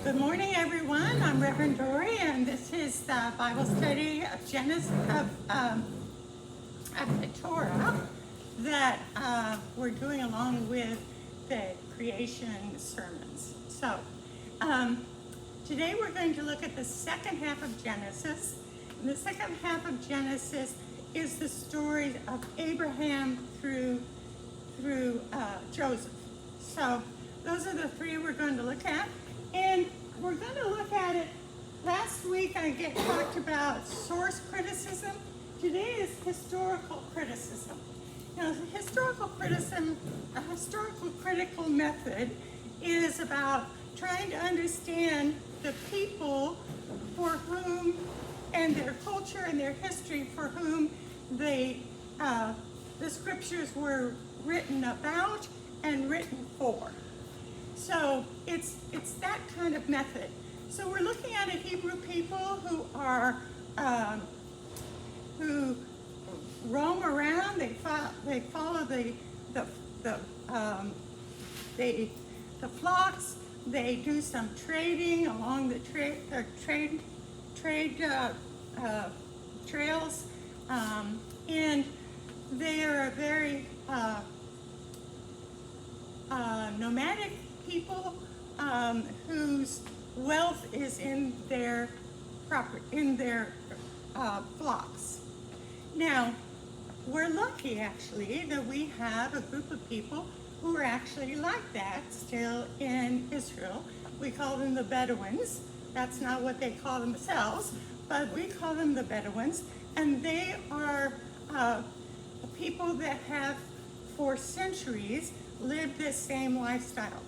Good morning, everyone. I'm Reverend Dori, and this is the Bible study of Genesis of the Torah that we're doing along with the creation sermons. So today we're going to look at the second half of Genesis. And the second half of Genesis is the story of Abraham through Joseph. So those are the three we're going to look at. And we're going to look at it. Last week I talked about source criticism. Today is historical criticism. Now, a historical critical method is about trying to understand the people for whom, and their culture and their history for whom the scriptures were written about and written for. So it's that kind of method. So we're looking at a Hebrew people who are who roam around. They follow the flocks. They do some trading along the trails, and they are a very nomadic people whose wealth is in their flocks. Now, we're lucky actually that we have a group of people who are actually like that still in Israel. We call them the Bedouins. That's not what they call themselves, but we call them the Bedouins, and they are people that have for centuries lived this same lifestyle.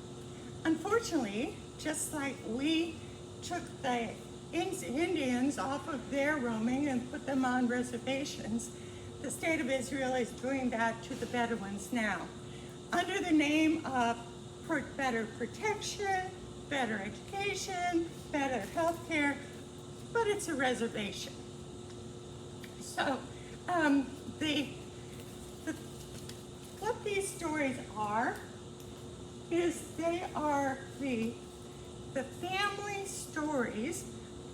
Unfortunately, just like we took the Indians off of their roaming and put them on reservations, the state of Israel is doing that to the Bedouins now, under the name of better protection, better education, better health care, but it's a reservation. So what these stories are is they are the family stories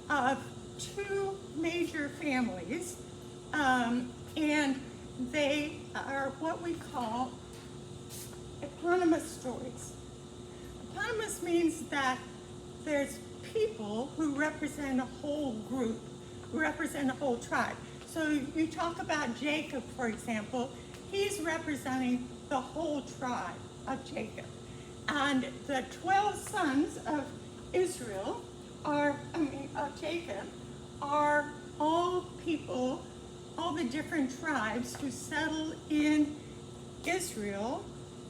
of two major families, and they are what we call eponymous stories. Eponymous means that there's people who represent a whole group, who represent a whole tribe. So you talk about Jacob, for example, he's representing the whole tribe of Jacob. And the 12 sons of Jacob are all people, all the different tribes who settled in Israel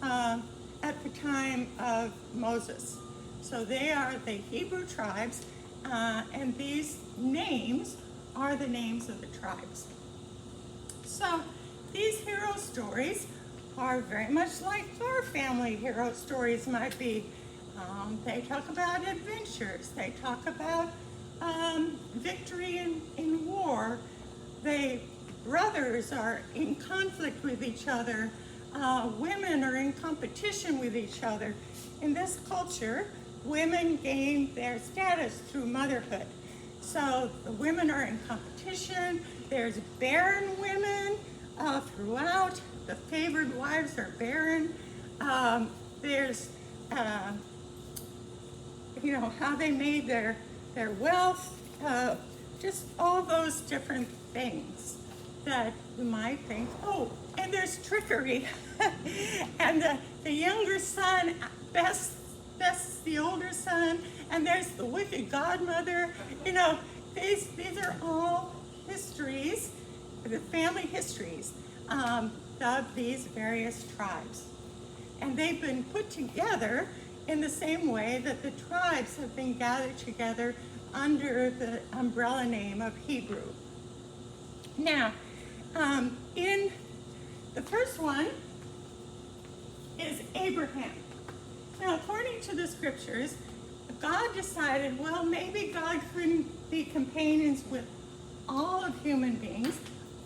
at the time of Moses. So they are the Hebrew tribes, and these names are the names of the tribes. So these hero stories are very much like our family hero stories might be. They talk about adventures. They talk about victory in war. Brothers are in conflict with each other. Women are in competition with each other. In this culture, women gain their status through motherhood. So the women are in competition. There's barren women throughout. The favored wives are barren. There's how they made their wealth, just all those different things that you might think, oh, and there's trickery. And the younger son bests the older son, and there's the wicked godmother. These are all histories, the family histories of these various tribes. And they've been put together in the same way that the tribes have been gathered together under the umbrella name of Hebrew. Now, in the first one is Abraham. Now, according to the scriptures, God decided, well, maybe God couldn't be companions with all of human beings,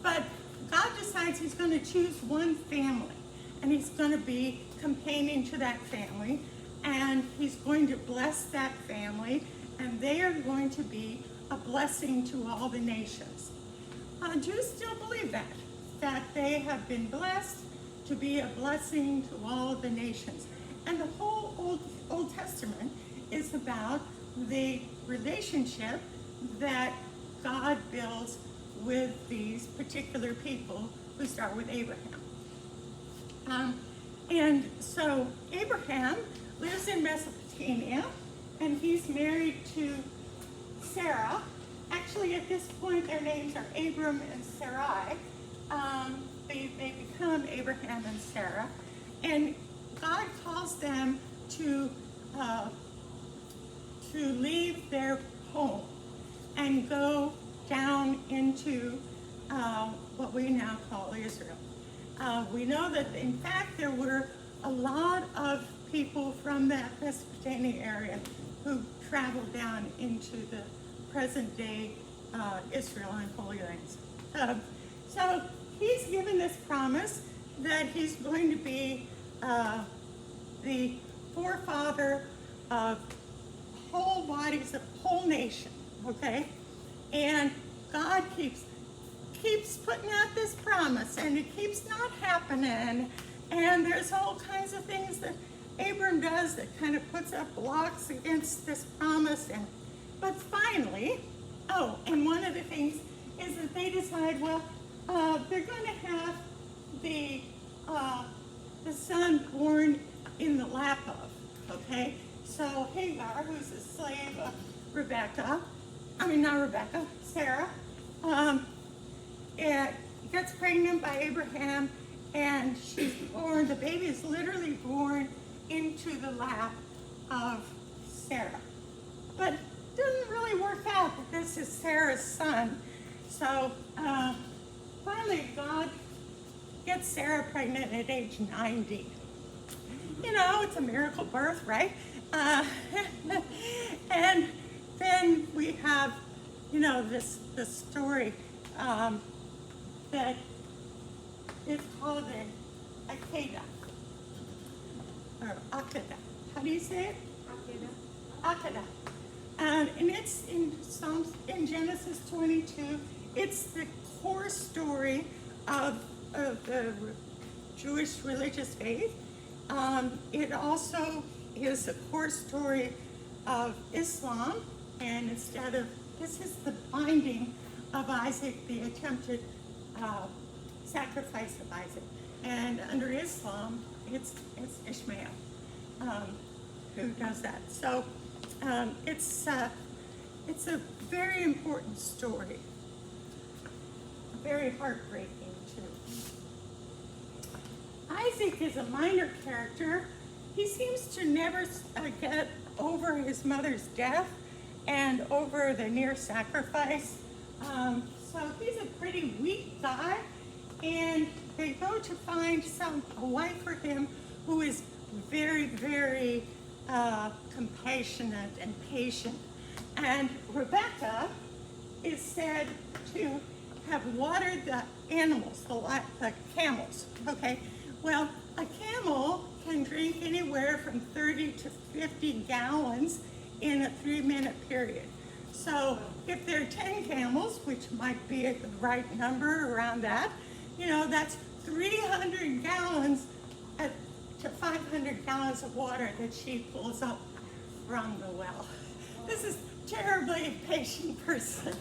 but God decides he's going to choose one family, and he's going to be companion to that family. and he's going to bless that family, and they are going to be a blessing to all the nations. Jews still believe that they have been blessed to be a blessing to all the nations. And the whole Old Testament is about the relationship that God builds with these particular people who start with Abraham. And so Abraham lives in Mesopotamia, and he's married to Sarah. Actually, at this point, their names are Abram and Sarai. They become Abraham and Sarah, and God calls them to leave their home and go down into what we now call Israel. We know that, in fact, there were a lot of people from that Mesopotamia area who traveled down into the present-day Israel and Holy Lands. So he's given this promise that he's going to be the forefather of whole bodies of whole nation, okay? And God keeps putting out this promise, and it keeps not happening. And there's all kinds of things that Abram does that kind of puts up blocks against this promise. But finally, and one of the things is that they decide, well, they're going to have the son born in the lap of, okay? So Hagar, who's a slave of Sarah, gets pregnant by Abraham, and she's born, the baby is literally born into the lap of Sarah. But it doesn't really work out that this is Sarah's son. So finally God gets Sarah pregnant at age 90. You know, it's a miracle birth, right? And then we have, this story that is called the Akedah, or Akedah. How do you say it? Akedah. And it's in Genesis 22. It's the core story of the Jewish religious faith. It also is a core story of Islam, and this is the binding of Isaac, the attempted sacrifice of Isaac. And under Islam, it's Ishmael who does that. So it's a very important story, very heartbreaking too. Isaac is a minor character. He seems to never get over his mother's death and over the near sacrifice. So he's a pretty weak guy, and they go to find a wife for him who is very, very compassionate and patient. And Rebecca is said to have watered the animals, the camels, okay? Well, a camel can drink anywhere from 30 to 50 gallons in a 3-minute period. So if there are 10 camels, which might be the right number around that, that's 300 gallons to 500 gallons of water that she pulls up from the well. This is a terribly patient person.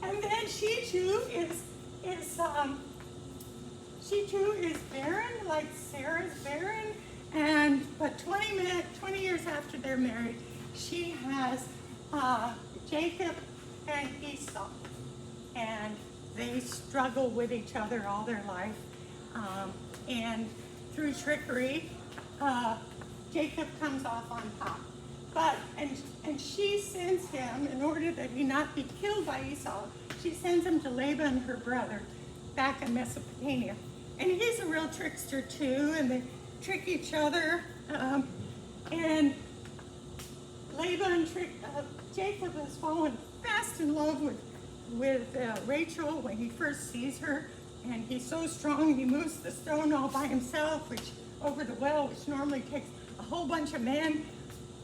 And then she too is barren, like Sarah's barren, but 20 years after they're married, she has Jacob and Esau, and they struggle with each other all their life, and through trickery, Jacob comes off on top. And she sends him, in order that he not be killed by Esau, she sends him to Laban, her brother, back in Mesopotamia. And he's a real trickster too, and they trick each other. And Jacob has fallen fast in love with Rachel when he first sees her, and he's so strong he moves the stone all by himself, which over the well, which normally takes a whole bunch of men.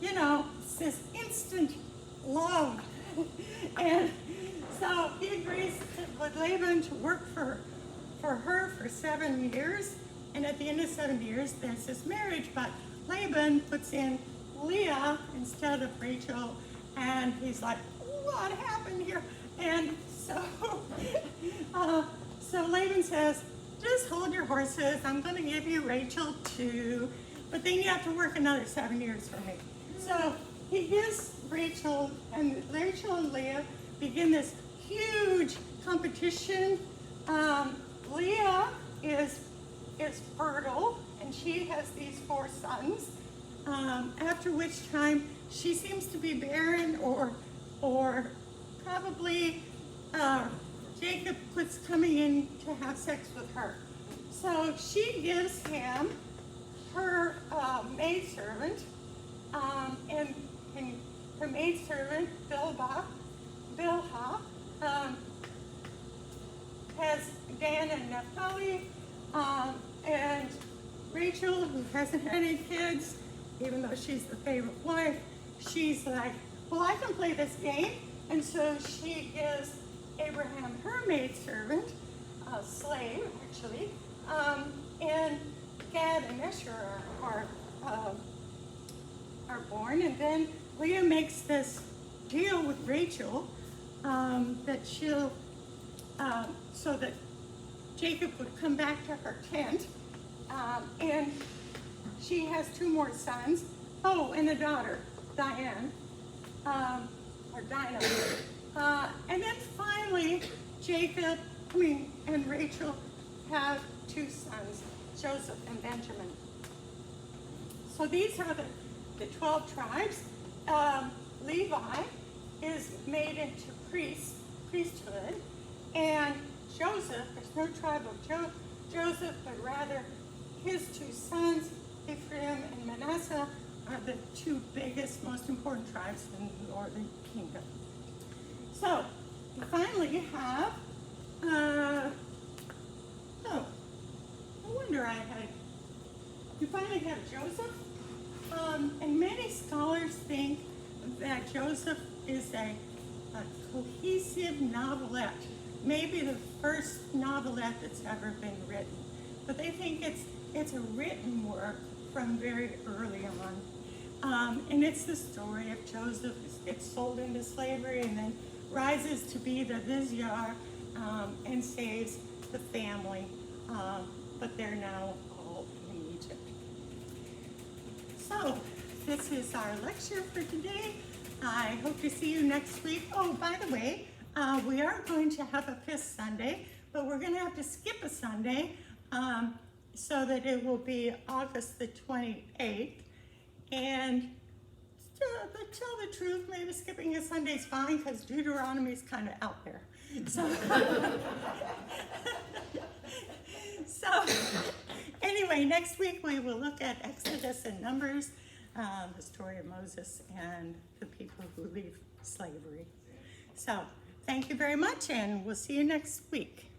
You know, it's this instant love. And so he agrees with Laban to work for her for 7 years. And at the end of 7 years, there's this marriage. But Laban puts in Leah instead of Rachel. And he's like, what happened here? And so, so Laban says, just hold your horses. I'm going to give you Rachel too. But then you have to work another 7 years for me. So he gives Rachel and Leah begin this huge competition. Leah is fertile, and she has these 4 sons. After which time she seems to be barren, or probably Jacob quits coming in to have sex with her. So she gives him her maidservant, and her maidservant, Bilhah, has Dan and Naphtali, and Rachel, who hasn't had any kids, even though she's the favorite wife, she's like, well, I can play this game. And so she gives Abraham her maidservant, a slave actually, and Gad and Asher are born. And then Leah makes this deal with Rachel that she'll, so that Jacob would come back to her tent, and she has 2 more sons. Oh, and a daughter, Diane, or Dinah. And then finally, Jacob, and Rachel have 2 sons, Joseph and Benjamin. So these are the 12 tribes. Levi is made into priesthood, and Joseph, there's no tribe of Joseph, but rather his 2 sons, Ephraim and Manasseh, are the 2 biggest, most important tribes in the northern kingdom. So, we finally have, you finally have Joseph, and many scholars think that Joseph is a cohesive novelette, maybe the first novelette that's ever been written. But they think it's a written work from very early on. And it's the story of Joseph who gets sold into slavery and then rises to be the vizier and saves the family. But they're now all in Egypt. So this is our lecture for today. I hope to see you next week. Oh, by the way, we are going to have a 5th Sunday, but we're going to have to skip a Sunday so that it will be August the 28th. And to tell the truth, maybe skipping a Sunday is fine because Deuteronomy is kind of out there. So anyway, next week we will look at Exodus and Numbers, the story of Moses and the people who leave slavery. So thank you very much, and we'll see you next week.